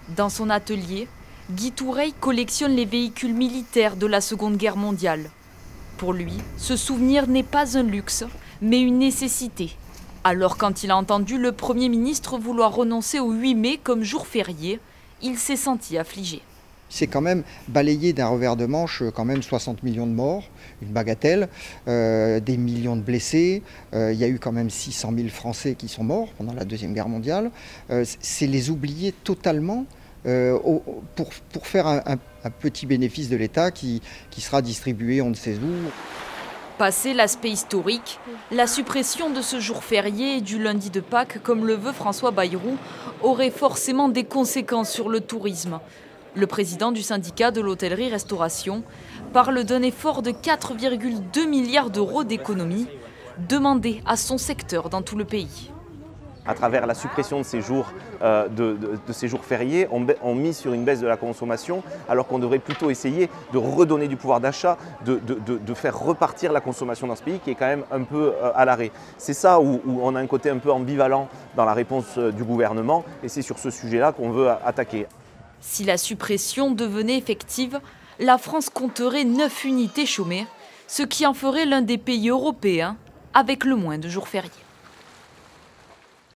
Dans son atelier, Guy Toureille collectionne les véhicules militaires de la Seconde Guerre mondiale. Pour lui, ce souvenir n'est pas un luxe, mais une nécessité. Alors quand il a entendu le Premier ministre vouloir renoncer au 8 mai comme jour férié, il s'est senti affligé. C'est quand même balayé d'un revers de manche quand même 60 millions de morts, une bagatelle, des millions de blessés. Il y a eu quand même 600 000 Français qui sont morts pendant la Deuxième Guerre mondiale. C'est les oublier totalement pour faire un petit bénéfice de l'État qui sera distribué on ne sait où. Passé l'aspect historique, la suppression de ce jour férié et du lundi de Pâques, comme le veut François Bayrou, aurait forcément des conséquences sur le tourisme. Le président du syndicat de l'hôtellerie-restauration parle d'un effort de 4,2 milliards d'euros d'économie demandé à son secteur dans tout le pays. À travers la suppression de ces jours, ces jours fériés, on mise sur une baisse de la consommation, alors qu'on devrait plutôt essayer de redonner du pouvoir d'achat, de faire repartir la consommation dans ce pays qui est quand même un peu à l'arrêt. C'est ça où on a un côté un peu ambivalent dans la réponse du gouvernement, et c'est sur ce sujet-là qu'on veut attaquer. Si la suppression devenait effective, la France compterait 9 unités chômées, ce qui en ferait l'un des pays européens avec le moins de jours fériés.